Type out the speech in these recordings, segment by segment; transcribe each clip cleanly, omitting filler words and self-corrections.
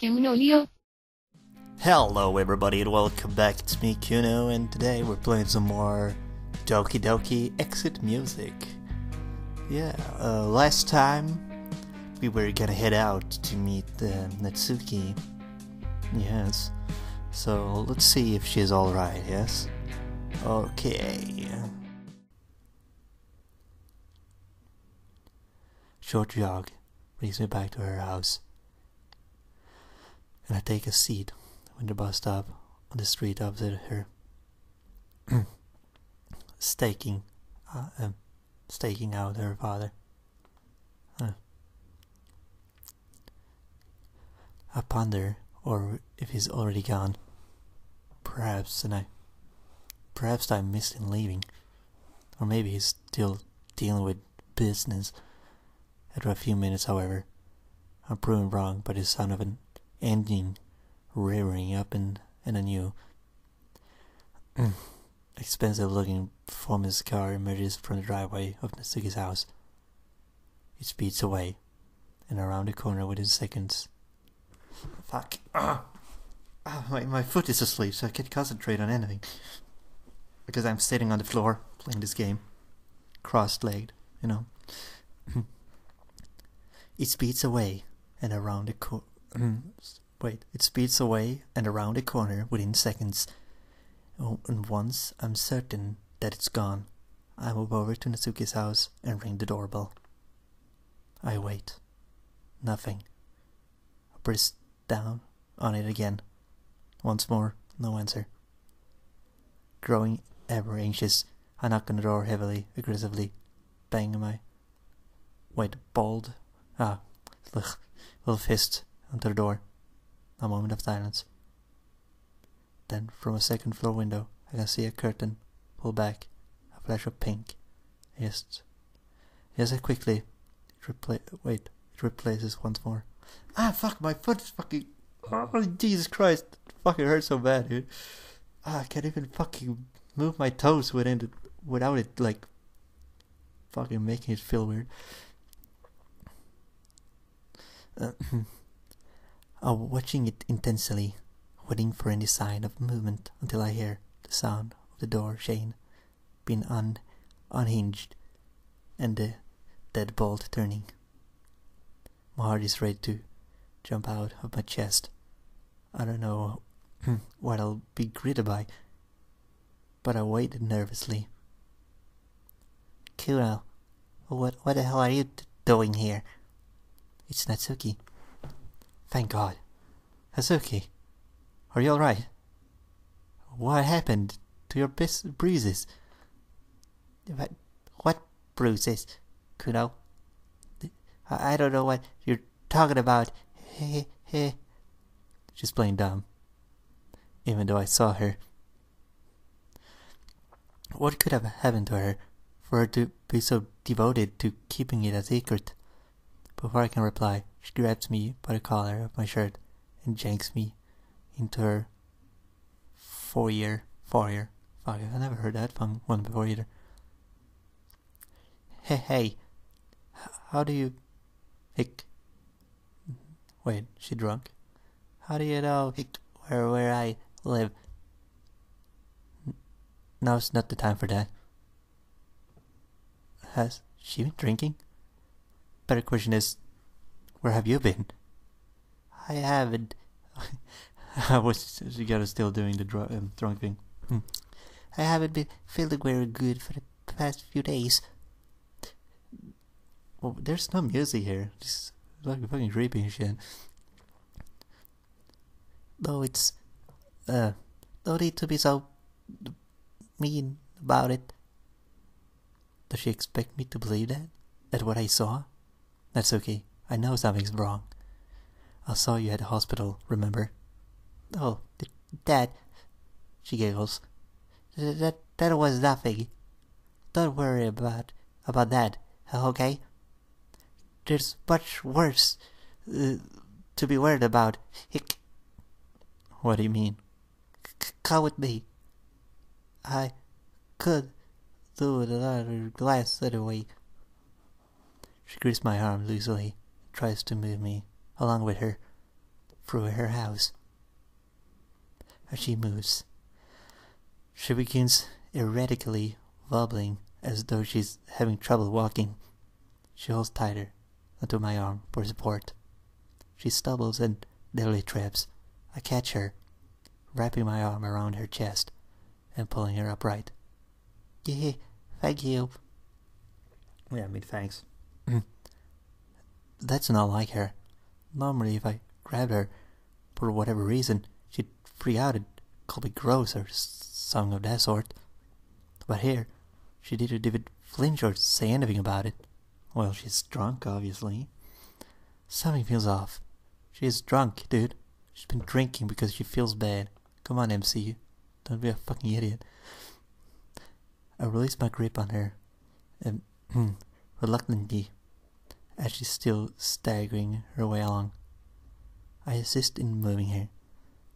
KUNOLEO. Hello everybody and welcome back to me, Kuno, and today we're playing some more Ddlc exit music. Yeah, last time we were gonna head out to meet Natsuki. Yes, so let's see if she's alright, yes? Okay. Short jog brings me back to her house, and I take a seat when the bus stop on the street opposite her. staking out her father. I ponder, or if he's already gone. Perhaps I missed him leaving, or maybe he's still dealing with business. After a few minutes, however, I'm proven wrong by the sound of an engine revving up and anew. Expensive-looking performance car emerges from the driveway of Natsuki's house. It speeds away, and around the corner within seconds. Fuck. My foot is asleep, so I can't concentrate on anything. Because I'm sitting on the floor, playing this game. Cross-legged, you know. It speeds away, and around the it speeds away and around the corner within seconds. Oh, and once I'm certain that it's gone, I move over to Natsuki's house and ring the doorbell. I wait. Nothing. I press down on it again. Once more, no answer. Growing ever anxious, I knock on the door heavily, aggressively, banging my little fist onto the door. A moment of silence. Then, from a second floor window, I can see a curtain pull back, a flash of pink. Yes, I quickly. It replaces once more. Fuck! My foot is fucking. Oh, Jesus Christ! It fucking hurts so bad, dude. I can't even fucking move my toes without it like fucking making it feel weird. I'm watching it intensely, waiting for any sign of movement until I hear the sound of the door chain being unhinged and the deadbolt turning. My heart is ready to jump out of my chest. I don't know what I'll be greeted by, but I waited nervously. Kuno, what the hell are you doing here? It's Natsuki. Thank God. Natsuki, are you alright? What happened to your bruises? What bruises? Kuno? I don't know what you're talking about. She's playing dumb, even though I saw her. What could have happened to her for her to be so devoted to keeping it a secret? Before I can reply, she grabs me by the collar of my shirt and janks me into her foyer. Fuck, I never heard that one before either. Hey, how do you... Wait, she drunk? How do you know where I live? Now's not the time for that. Has she been drinking? Better question is, where have you been? I haven't. She got still doing the drunk thing. I haven't been feeling very good for the past few days. Well, there's no music here. It's like fucking creepy and shit. Though it's, don't need to be so mean about it. Does she expect me to believe that? That what I saw? That's okay. I know something's wrong. I saw you at the hospital, remember? Oh, that... She giggles. That was nothing. Don't worry about that, okay? There's much worse to be worried about. What do you mean? Come with me. I could do another glass anyway. She grips my arm loosely, tries to move me along with her. through her house. As she moves, she begins erratically wobbling as though she's having trouble walking. She holds tighter onto my arm for support. She stumbles and nearly trips. I catch her, wrapping my arm around her chest and pulling her upright. Yeah, thank you. Yeah, thanks. That's not like her. Normally, if I grabbed her, for whatever reason, she'd freak out and call me gross or something of that sort. But here, she didn't even flinch or say anything about it. Well, she's drunk, obviously. Something feels off. She is drunk, dude. She's been drinking because she feels bad. Come on, MC. Don't be a fucking idiot. I release my grip on her, reluctantly, as she's still staggering her way along. I assist in moving her,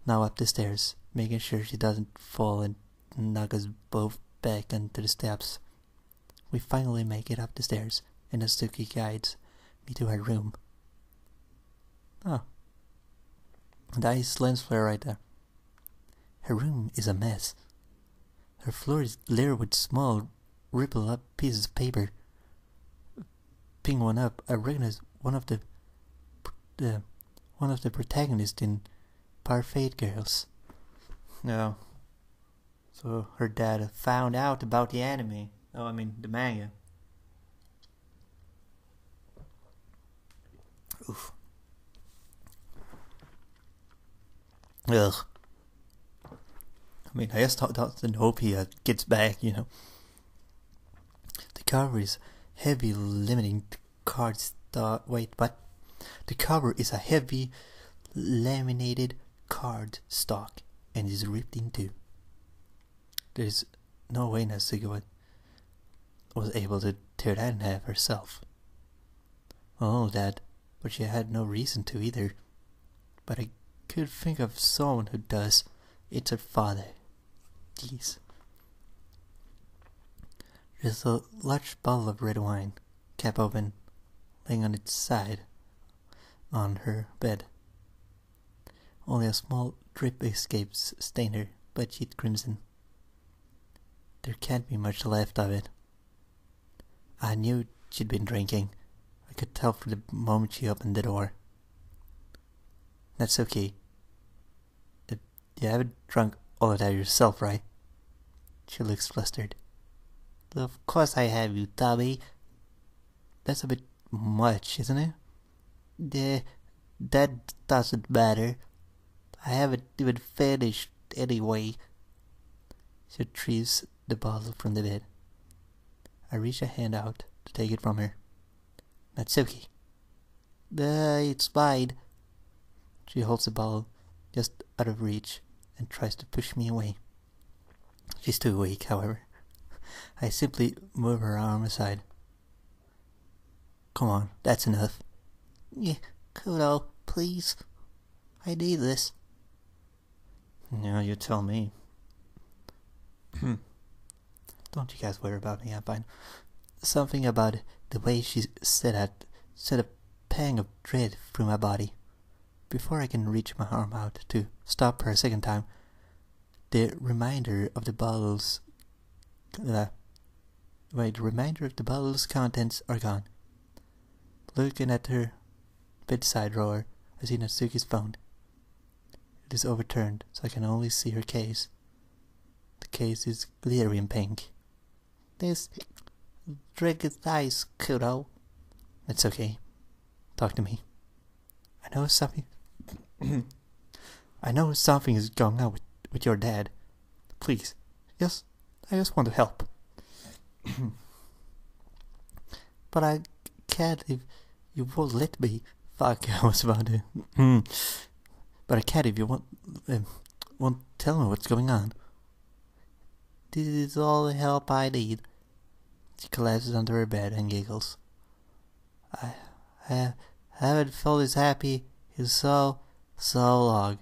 now up the stairs, making sure she doesn't fall and knock us both back onto the steps. We finally make it up the stairs, and Natsuki guides me to her room. Oh. Nice lens flare right there. Her room is a mess. Her floor is littered with small, rippled up pieces of paper. Picking one up, I recognize one of the protagonists in Parfait Girls. No. So her dad found out about the anime. Oh, I mean the manga. Oof. Ugh. I mean, I just thought and hope he gets back, you know. The cover is heavy limiting card stock. Wait, what? The cover is a heavy laminated card stock and is ripped in two. There's no way Natsuki was able to tear that in half herself. Oh, that, but she had no reason to either. But I could think of someone who does. It's her father. Jeez. There's a large bottle of red wine, cap open, laying on its side on her bed. Only a small drip escapes stain her bedsheet crimson. There can't be much left of it. I knew she'd been drinking. I could tell from the moment she opened the door. That's okay. You haven't drunk all of that yourself, right? She looks flustered. Of course I have, you Tommy. That's a bit much, isn't it? That doesn't matter. I haven't even finished anyway. She retrieves the bottle from the bed. I reach a hand out to take it from her. Natsuki. It's mine. She holds the bottle just out of reach and tries to push me away. She's too weak, however. I simply move her arm aside. Come on, that's enough. Yeah, Kuno, please. I need this. Yeah, you tell me. Don't you guys worry about me, I'm fine. Something about the way she said that sent a pang of dread through my body. Before I can reach my arm out to stop her a second time, the remainder of the bottle's contents are gone. Looking at her bedside drawer, I see Natsuki's phone. It is overturned, so I can only see her case. The case is glittering pink. This drink is nice, Kuno. It's okay. Talk to me. I know something is going on with your dad. Please. I just want to help. But I can't if you won't let me. Fuck, I was about to. But I can't if you won't tell me what's going on. This is all the help I need. She collapses onto her bed and giggles. I haven't felt as happy in so long.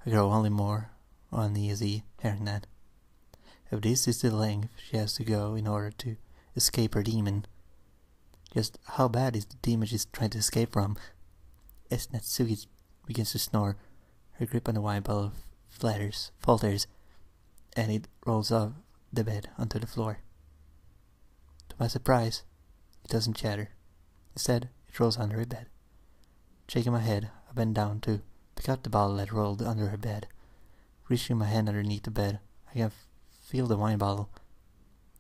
I grow only more uneasy hearing that. If this is the length she has to go in order to escape her demon, just how bad is the demon she's trying to escape from? Is Natsuki's begins to snore. Her grip on the wine bottle falters, and it rolls off the bed onto the floor. To my surprise, it doesn't shatter. Instead, it rolls under her bed. Shaking my head, I bend down to pick out the bottle that rolled under her bed. Reaching my hand underneath the bed, I can feel the wine bottle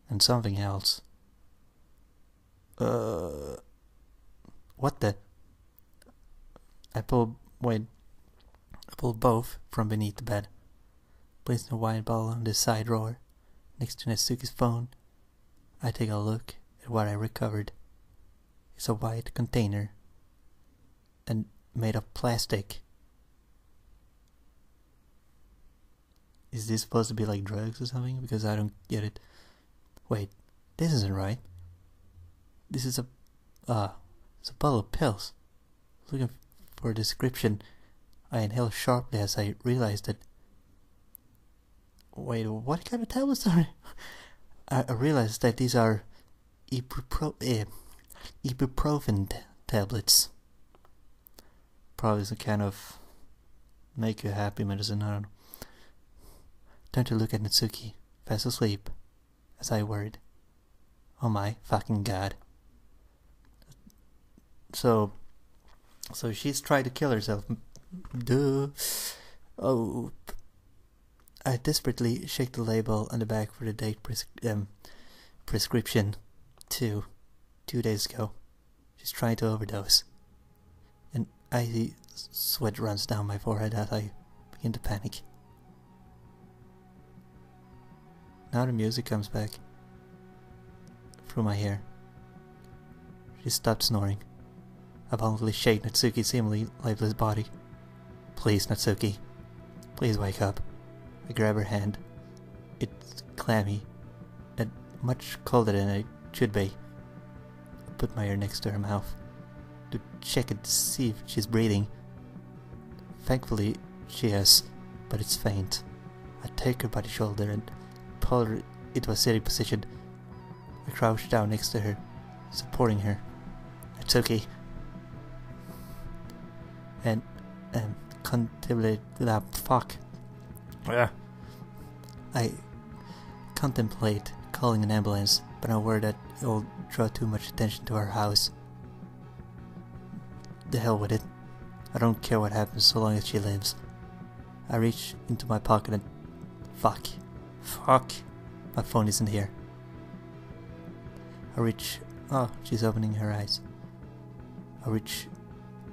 and something else. What the? I pull both from beneath the bed, placing the wine bottle on the side drawer next to Natsuki's phone. I take a look at what I recovered. It's a white container and made of plastic. Is this supposed to be like drugs or something? Because I don't get it. Wait, this isn't right. This is it's a bottle of pills. Looking for a description, I inhale sharply as I realize that. Wait, what kind of tablets are? I realized that these are ibuprofen tablets. Probably some kind of make you happy medicine. I don't know. Turn to look at Natsuki, fast asleep, as I worried. Oh my fucking god. So she's tried to kill herself. Duh. Oh. I desperately shake the label on the back for the date prescription. 2 days ago. She's trying to overdose. And icy sweat runs down my forehead as I begin to panic. Now the music comes back through my hair. She stopped snoring. I violently shake Natsuki's seemingly lifeless body. Please, Natsuki. Please wake up. I grab her hand. It's clammy and much colder than it should be. I put my ear next to her mouth to check it to see if she's breathing. Thankfully, she is, but it's faint. I take her by the shoulder and pull her into a sitting position. I crouch down next to her, supporting her. Natsuki. And contemplate that fuck. I contemplate calling an ambulance, but I'm worried that it will draw too much attention to our house. The hell with it. I don't care what happens so long as she lives. I reach into my pocket and fuck. My phone isn't here. Oh, she's opening her eyes. I reach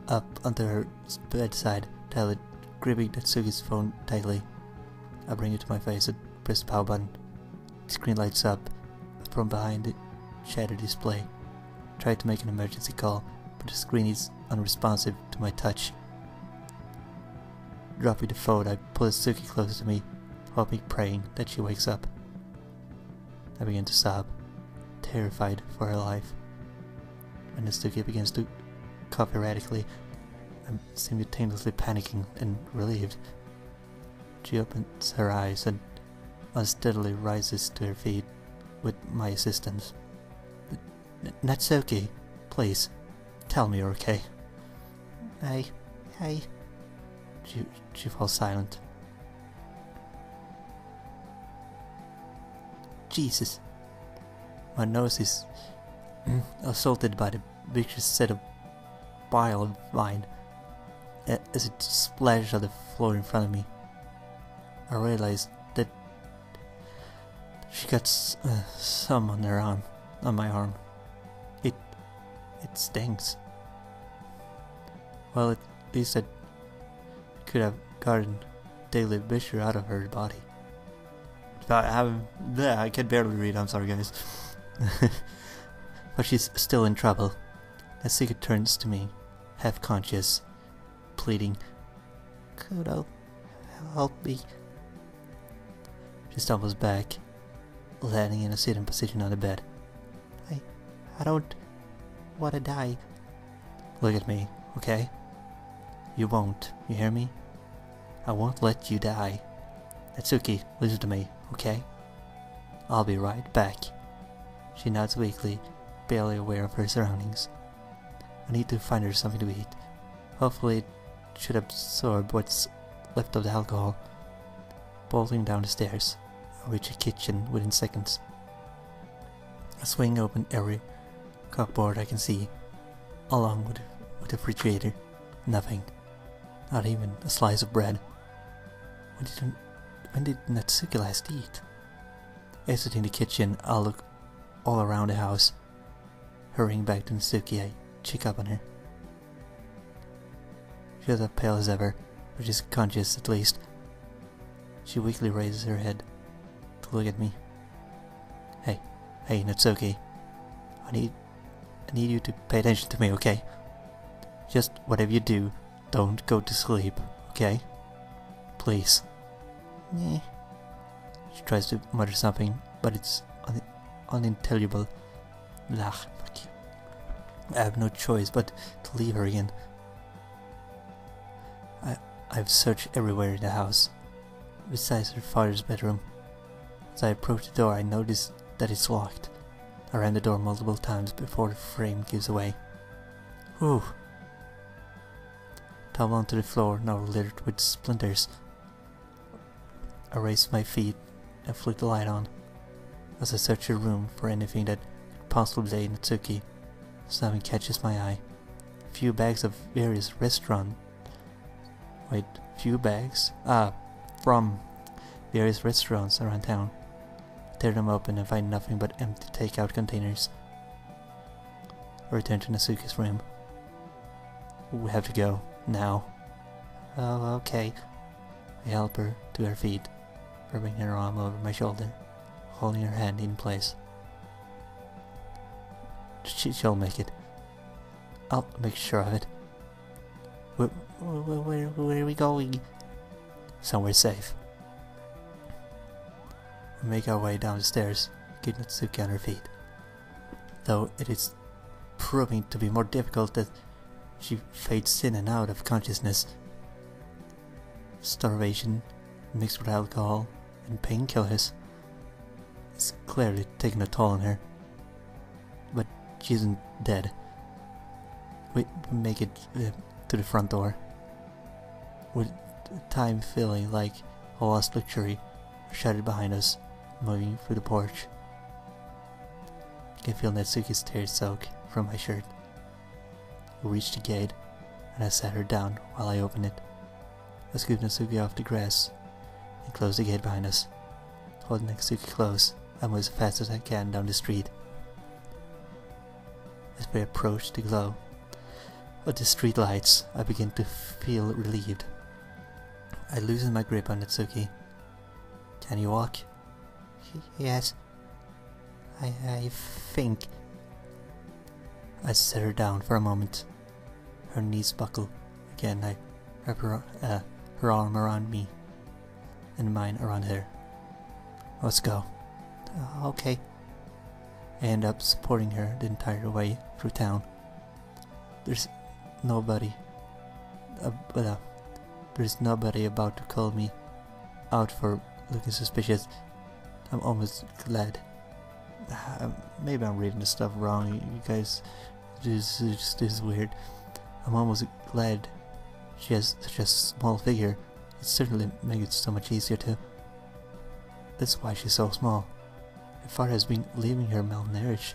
up onto her bedside, gripping Natsuki's phone tightly. I bring it to my face and press the power button. The screen lights up from behind the shattered display. I try to make an emergency call, but the screen is unresponsive to my touch. Dropping the phone, I pull Natsuki closer to me, hoping, praying that she wakes up. I begin to sob, terrified for her life. When Natsuki begins to cough erratically, I'm simultaneously panicking and relieved. She opens her eyes and unsteadily rises to her feet with my assistance. Natsuki, please, tell me you're okay. Hey. She falls silent. Jesus. My nose is assaulted by the vicious set of bile of mine as it splashes on the floor in front of me. I realize that she got some on her arm, on my arm. It stings. Well, at least I could have gotten daily viscera out of her body. I can barely read, I'm sorry guys. But she's still in trouble. Natsuki turns to me, half conscious, pleading, "Kuno, help me." She stumbles back, landing in a sitting position on the bed. I don't want to die. Look at me, okay? You won't, you hear me? I won't let you die. Natsuki, listen to me, okay? I'll be right back. She nods weakly, barely aware of her surroundings. I need to find her something to eat. Hopefully should absorb what's left of the alcohol. Bolting down the stairs, I reach the kitchen within seconds. I swing open every cupboard I can see, along with the refrigerator. Nothing. Not even a slice of bread. When did Natsuki last eat? Exiting the kitchen, I'll look all around the house. Hurrying back to Natsuki, I check up on her. She is as pale as ever, but she's conscious at least. She weakly raises her head to look at me. Hey, Natsuki. I need you to pay attention to me, okay? Just whatever you do, don't go to sleep, okay? Please. She tries to mutter something, but it's unintelligible. Ugh, fuck you. I have no choice but to leave her again. I've searched everywhere in the house, besides her father's bedroom. As I approach the door, I notice that it's locked. I ran the door multiple times before the frame gives away. Whew. Tumble onto the floor, now littered with splinters. I raise my feet and flick the light on. As I search the room for anything that could possibly be Natsuki, something catches my eye. A few bags of various from various restaurants around town. Tear them open and find nothing but empty takeout containers. I return to Natsuki's room. We have to go, now. Oh, okay. I help her to her feet, rubbing her arm over my shoulder, holding her hand in place. She'll make it. I'll make sure of it. Where are we going? Somewhere safe. We make our way down the stairs, get Natsuki on her feet. Though it is proving to be more difficult that she fades in and out of consciousness. Starvation, mixed with alcohol and painkillers, is clearly taking a toll on her. But she isn't dead. We make it to the front door, with time feeling like a lost luxury shuttered behind us, moving through the porch. I can feel Natsuki's tears soak from my shirt. We reached the gate, and I sat her down while I opened it. I scooped Natsuki off the grass and closed the gate behind us. Holding Natsuki close, I move as fast as I can down the street. As we approach the glow of the street lights, I begin to feel relieved. I loosen my grip on Natsuki. Can you walk? Yes. I think. I set her down for a moment. Her knees buckle. Again, I wrap her arm around me and mine around her. Let's go. Okay. I end up supporting her the entire way through town. There's nobody about to call me out for looking suspicious. I'm almost glad. Maybe I'm reading the stuff wrong. You guys, this is weird. I'm almost glad she has such a small figure. It certainly makes it so much easier to. That's why she's so small. Her father has been leaving her malnourished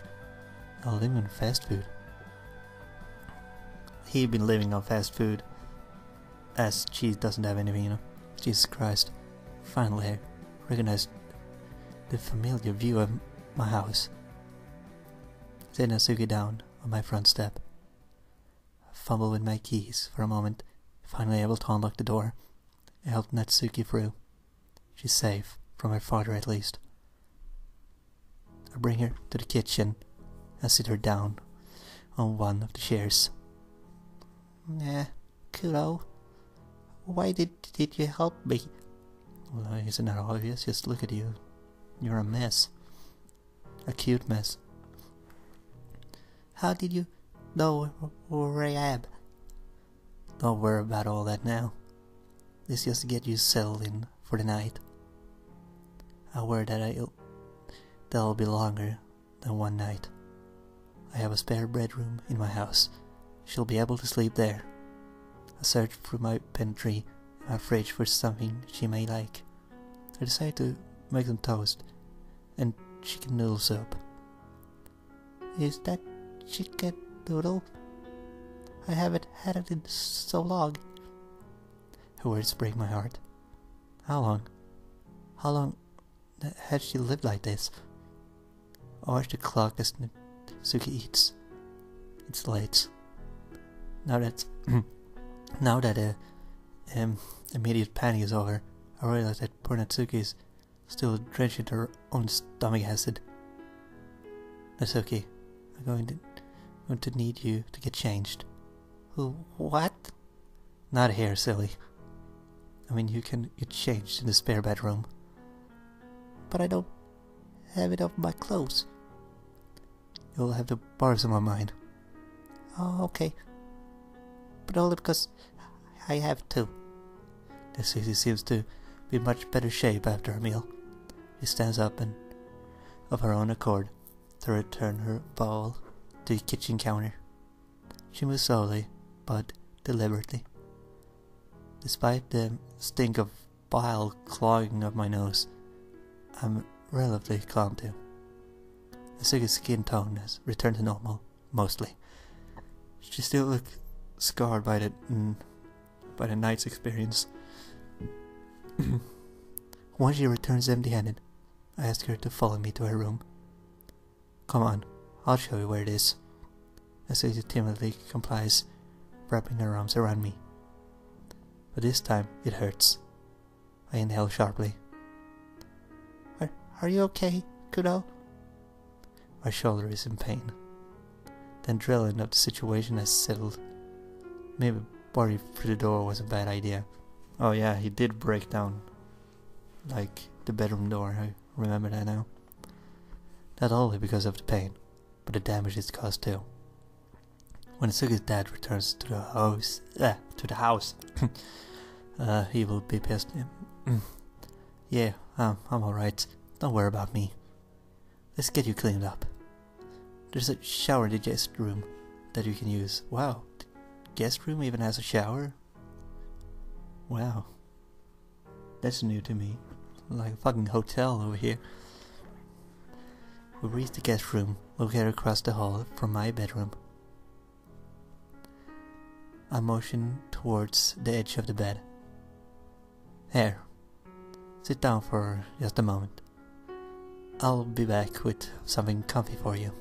and living on fast food. He'd been living on fast food, as she doesn't have anything, you know. Jesus Christ. Finally, I recognized the familiar view of my house. I set Natsuki down on my front step. I fumble with my keys for a moment, finally able to unlock the door. I helped Natsuki through. She's safe, from her father at least. I bring her to the kitchen and sit her down on one of the chairs. Kuno, why did you help me? Well, isn't that obvious? Just look at you. You're a mess. A cute mess. How did you know where I am? Don't worry about all that now. It's just to get you settled in for the night. I worry that that'll be longer than one night. I have a spare bedroom in my house. She'll be able to sleep there. I searched through my pantry and my fridge for something she may like. I decided to make some toast and chicken noodle soup. Is that chicken noodle? I haven't had it in so long. Her words break my heart. How long? How long has she lived like this? I watch the clock as Suki eats. It's late. Now that immediate panic is over, I realize that poor Natsuki is still drenched in her own stomach acid. Natsuki, I'm going to need you to get changed. What? Not here, silly. I mean, you can get changed in the spare bedroom. But I don't have enough of my clothes. You'll have to borrow some of mine. Oh, okay. But only because I have to. Susie seems to be in much better shape after her meal. She stands up and, of her own accord, to return her bowl to the kitchen counter. She moves slowly, but deliberately. Despite the stink of bile clogging up my nose, I'm relatively calm too. Suki's skin tone has returned to normal, mostly. She still looks scarred by the night's experience. Once she returns empty-handed, I ask her to follow me to her room. Come on, I'll show you where it is. Suki timidly complies, wrapping her arms around me. But this time, it hurts. I inhale sharply. Are you okay, Kuno? My shoulder is in pain. The adrenaline of the situation has settled. Maybe boarding through the door was a bad idea. Oh yeah, he did break down, like, the bedroom door. I remember that now. Not only because of the pain, but the damage it's caused too. When Suki's dad returns to the house, he will be pissed. Yeah, I'm alright. Don't worry about me. Let's get you cleaned up. There's a shower in the guest room that you can use. Wow, the guest room even has a shower? Wow. That's new to me. Like a fucking hotel over here. We reach the guest room, located across the hall from my bedroom. I motion towards the edge of the bed. Here, sit down for just a moment. I'll be back with something comfy for you.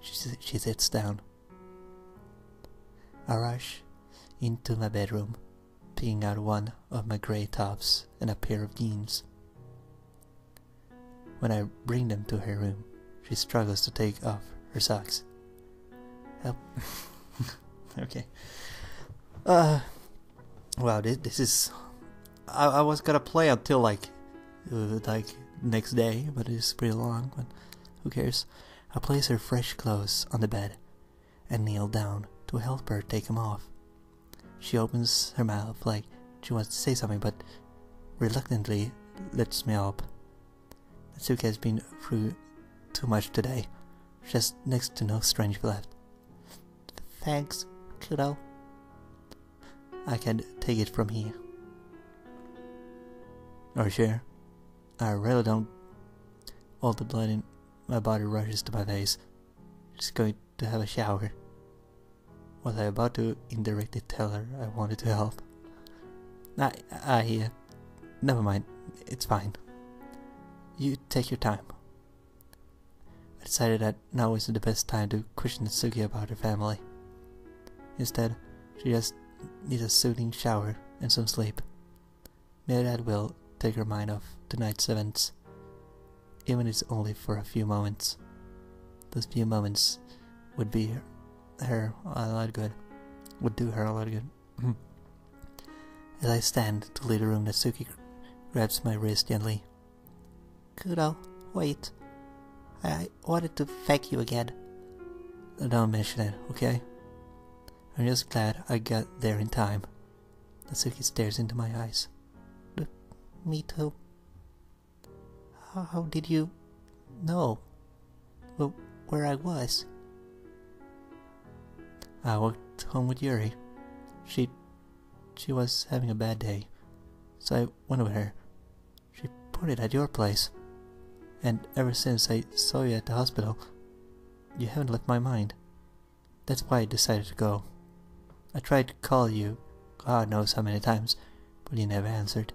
She sits down. I rush into my bedroom, picking out one of my grey tops and a pair of jeans. When I bring them to her room, she struggles to take off her socks. Help. Okay. Wow, this is... I was gonna play until like next day, but it's pretty long, but who cares. I place her fresh clothes on the bed and kneel down to help her take them off. She opens her mouth like she wants to say something, but reluctantly lifts me up. Natsuki has been through too much today. She has next to no strength left. Thanks, Kuno. I can take it from here. Are you sure? I really don't. All the blood in my body rushes to my face. She's going to have a shower. Was I about to indirectly tell her I wanted to help? Never mind. It's fine. You take your time. I decided that now isn't the best time to question Natsuki about her family. Instead, she just needs a soothing shower and some sleep. Maybe that will take her mind off tonight's events, even if it's only for a few moments. Those few moments would be her a lot good. Would do her a lot of good. As I stand to leave the room, Natsuki grabs my wrist gently. Kuno, wait. I wanted to thank you again. Don't mention it, okay? I'm just glad I got there in time. Natsuki stares into my eyes. Me too. How did you know where I was? I walked home with Yuri. She she was having a bad day, so I went with her. She pointed at your place, and ever since I saw you at the hospital, you haven't left my mind. That's why I decided to go. I tried to call you, God knows how many times, but you never answered.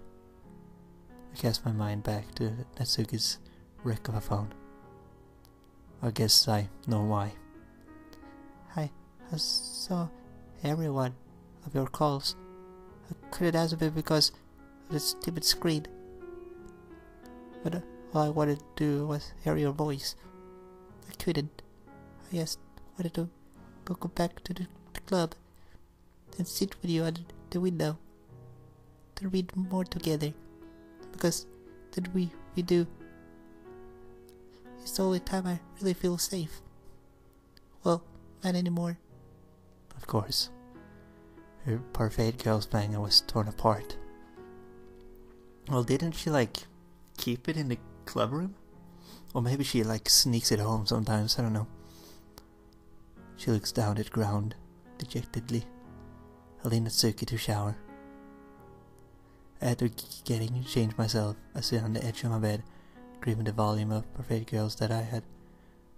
I cast my mind back to Natsuki's wreck of a phone. I guess I know why. I saw every one of your calls. I couldn't answer it because of the stupid screen. But all I wanted to do was hear your voice. I couldn't. I just wanted to go back to the club and sit with you at the window to read more together, because then we do. It's the only time I really feel safe. Well, not anymore. Of course. Her parfait girl's manga was torn apart. Well, didn't she keep it in the club room? Or maybe she sneaks it home sometimes, I don't know. She looks down at the ground, dejectedly. I lean Natsuki to shower. After getting changed myself, I sit on the edge of my bed, grieving the volume of parfait girls that I had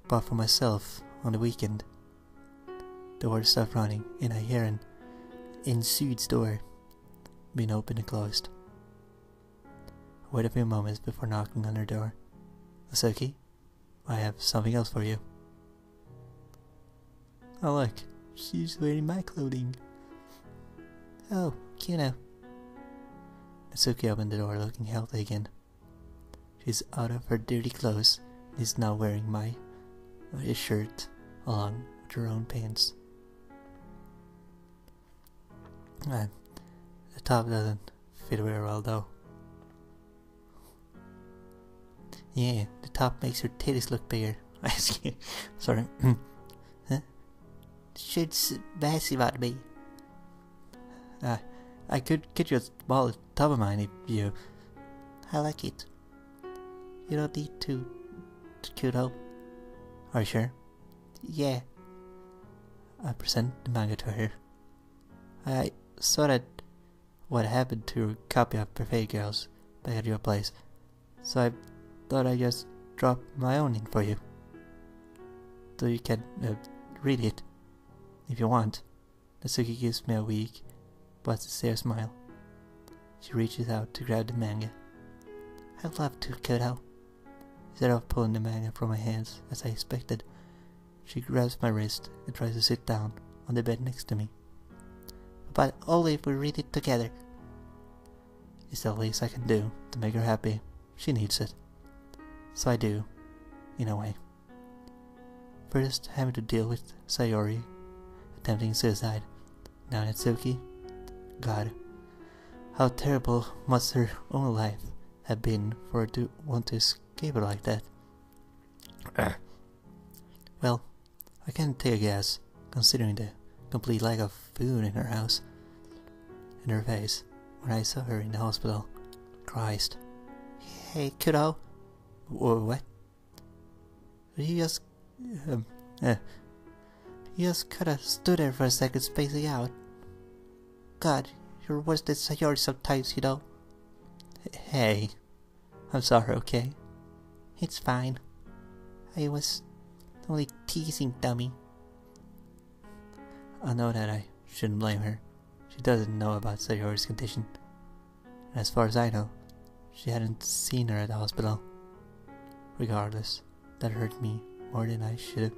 bought for myself on the weekend. The doors start running, and I hear an ensuite's door being opened and closed. I wait a few moments before knocking on her door. Natsuki, I have something else for you. Oh look, she's wearing my clothing. Oh, Kuno. Natsuki opened the door looking healthy again. She's out of her dirty clothes and is now wearing his shirt along with her own pants. The top doesn't fit very well though. Yeah, the top makes her titties look bigger. Sorry. Huh? The shirt's massive on me. I could get you a small top of mine if you... I like it. You don't need to Kuno. Are you sure? Yeah. I present the manga to her. I saw that what happened to a copy of Parfait Girls back at your place, so I thought I'd just drop my own in for you. So you can read it if you want. Natsuki gives me a weak but sincere smile. She reaches out to grab the manga. I'd love to, Kuno. Instead of pulling the manga from my hands as I expected, she grabs my wrist and tries to sit down on the bed next to me. But only if we read it together. It's the least I can do to make her happy. She needs it. So I do, in a way. First, having to deal with Sayori attempting suicide. Now Natsuki. God, how terrible must her own life have been for her to want to escape it like that. Well, I can't take a guess, considering the complete lack of food in her house. And her face, when I saw her in the hospital. Christ. Hey, Kuno. What? You just... you just kinda stood there for a second spacing out. God, you're worse than Sayori sometimes, you know. Hey. I'm sorry, okay? It's fine. I was only teasing, dummy. I know that I shouldn't blame her. She doesn't know about Sayori's condition. And as far as I know, she hadn't seen her at the hospital. Regardless, that hurt me more than I should have.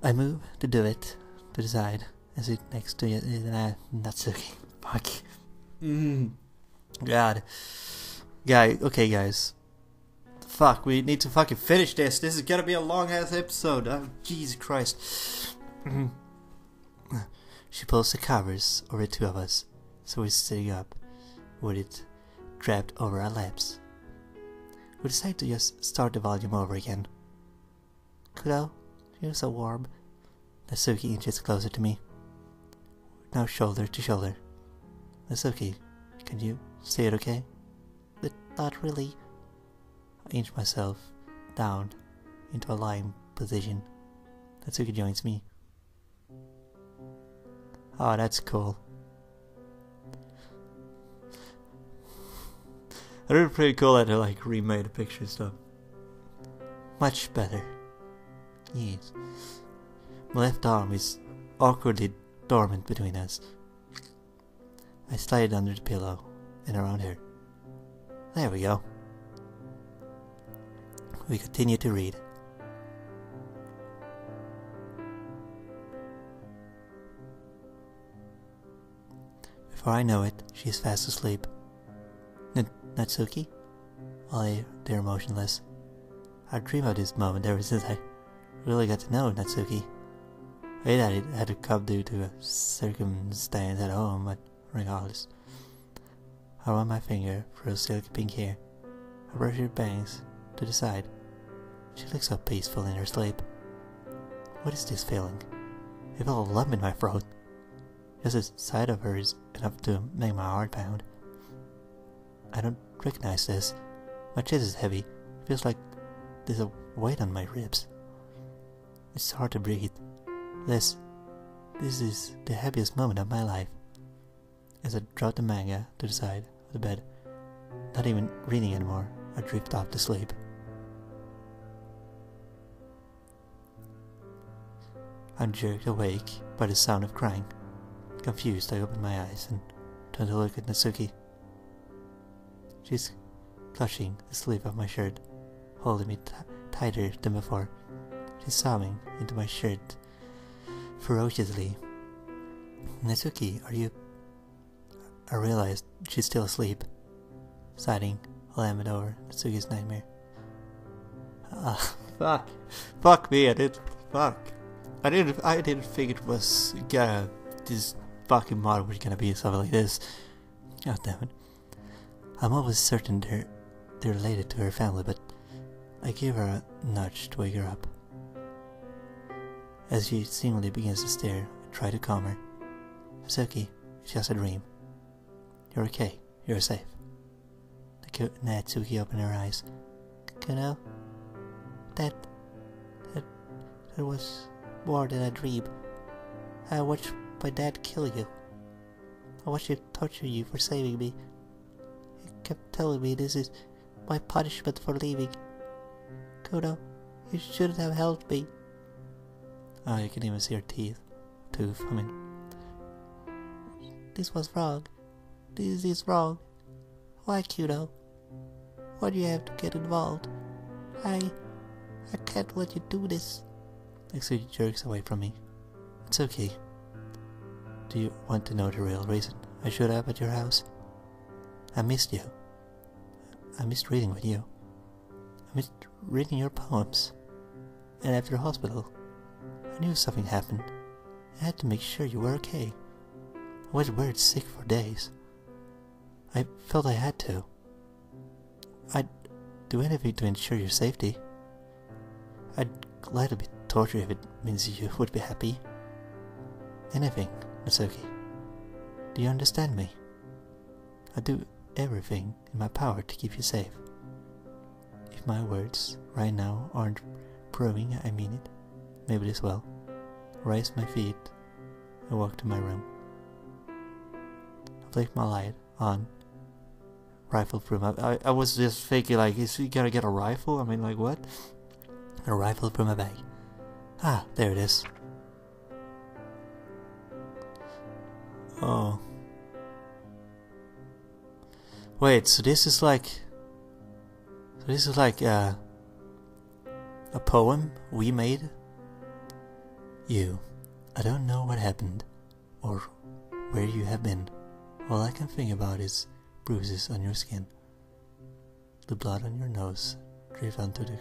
I move to do it, to the side, and sit next to Natsuki. Fuck. God. Okay guys. Fuck, we need to fucking finish this. This is gonna be a long ass episode. Oh, Jesus Christ. She pulls the covers over the two of us, so we're sitting up with it draped over our laps. We decide to just start the volume over again. Kuno, you're so warm. Natsuki inches closer to me. Now shoulder to shoulder. Natsuki, can you say it okay? But not really. I inch myself down into a lying position. Natsuki joins me. Oh, that's cool. I did pretty cool that they like remade the picture stuff. Much better. Yes. My left arm is awkwardly dormant between us. I slide it under the pillow and around her. There we go. We continue to read. Before I know it, she is fast asleep. Natsuki? I lay there motionless. I dream of this moment ever since I really got to know Natsuki. I thought it had to come due to a circumstance at home, but regardless. I run my finger through her silky pink hair. I brush her bangs to the side. She looks so peaceful in her sleep. What is this feeling? I feel a lump in my throat. Just the sight of her is enough to make my heart pound. I don't recognize this. My chest is heavy. It feels like there's a weight on my ribs. It's hard to breathe. This is the happiest moment of my life. As I drop the manga to the side of the bed, not even reading anymore, I drift off to sleep. I'm jerked awake by the sound of crying. Confused, I open my eyes and turn to look at Natsuki. She's clutching the sleeve of my shirt, holding me tighter than before. She's sobbing into my shirt ferociously. Natsuki, are you... I realized she's still asleep. Sighing, I lamb it over Natsuki's nightmare. Fuck. Fuck me, I didn't think it was this fucking model was gonna be something like this. God damn it. I'm almost certain they're related to her family, but I give her a nudge to wake her up. As she seemingly begins to stare, I try to calm her. Natsuki, it's just a dream. You're okay. You're safe. Natsuki opened her eyes. Kuno? That was more than a dream. I watched my dad kill you. I watched him torture you for saving me. He kept telling me this is my punishment for leaving. Kuno, you shouldn't have helped me. Oh, you can even see her teeth. Tooth, I mean. This was wrong. This is wrong. Why, Kuno? Why do you have to get involved? I can't let you do this. Natsuki jerks away from me. It's okay. Do you want to know the real reason I showed up at your house? I missed you. I missed reading with you. I missed reading your poems. And after the hospital, I knew something happened. I had to make sure you were okay. I was worried sick for days. I felt I had to. I'd do anything to ensure your safety. I'd gladly be tortured if it means you would be happy. Anything, Natsuki. Do you understand me? I do everything in my power to keep you safe. If my words right now aren't proving I mean it, maybe this will. I raise my feet and walk to my room. I flick my light on. Rifle through my... I was just thinking, like, is he gonna get a rifle? I mean, like, what? A rifle from my bag. Ah, there it is. Oh. Wait, so this is like... a poem we made? You. I don't know what happened, or where you have been. All I can think about is bruises on your skin. The blood on your nose dripped onto the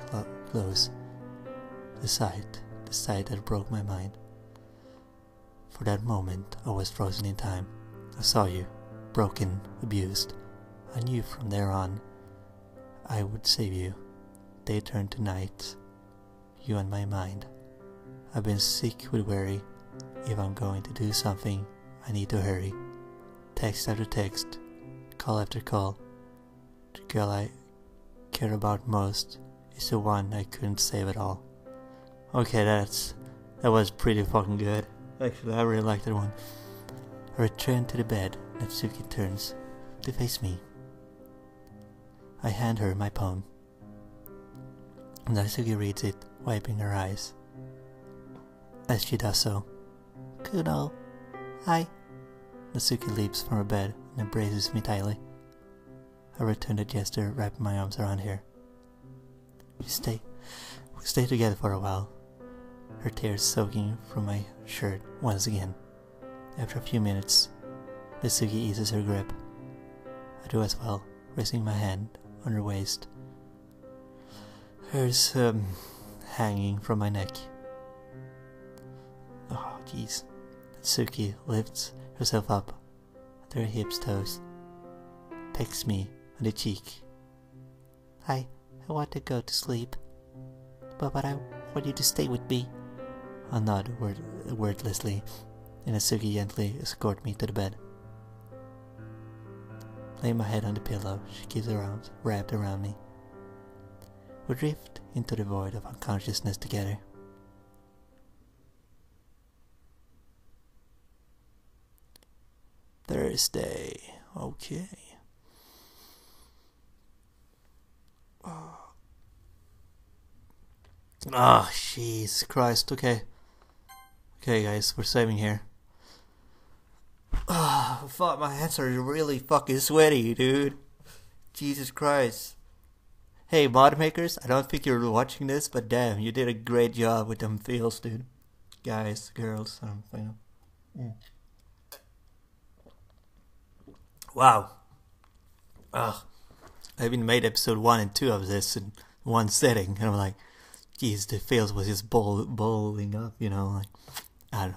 clothes. The sight that broke my mind. For that moment, I was frozen in time. I saw you, broken, abused. I knew from there on, I would save you. Day turned to night, you on my mind. I've been sick with worry. If I'm going to do something, I need to hurry. Text after text, call after call. The girl I care about most is the one I couldn't save at all. Okay, that was pretty fucking good. Actually, I really liked that one. I return to the bed. Natsuki turns to face me. I hand her my poem. Natsuki reads it, wiping her eyes. As she does so, Kuno, hi. Natsuki leaps from her bed and embraces me tightly. I return the gesture, wrapping my arms around her. We stay together for a while, her tears soaking from my shirt once again. After a few minutes, Natsuki eases her grip. I do as well, resting my hand on her waist. Hers, hanging from my neck. Oh, jeez. Natsuki lifts herself up at her hips toes, pecks me on the cheek. I want to go to sleep, but I want you to stay with me. I nod wordlessly, and Natsuki gently escorts me to the bed. Laying my head on the pillow, she keeps her arms wrapped around me. We drift into the void of unconsciousness together. Thursday. Okay. Oh, Jesus Christ. Okay. Okay, guys, we're saving here. Oh, fuck, my hands are really fucking sweaty, dude. Jesus Christ. Hey, mod makers, I don't think you're watching this, but damn, you did a great job with them feels, dude. Guys, girls, I don't know. Wow. I even made episode 1 and 2 of this in one setting, and I'm like, geez, the feels was just bowling up, you know, like, I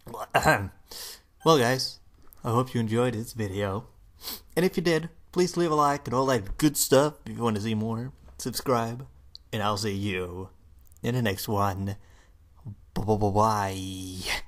don't know. Well, guys, I hope you enjoyed this video, and if you did, please leave a like and all that good stuff. If you want to see more, subscribe, and I'll see you in the next one. Bye.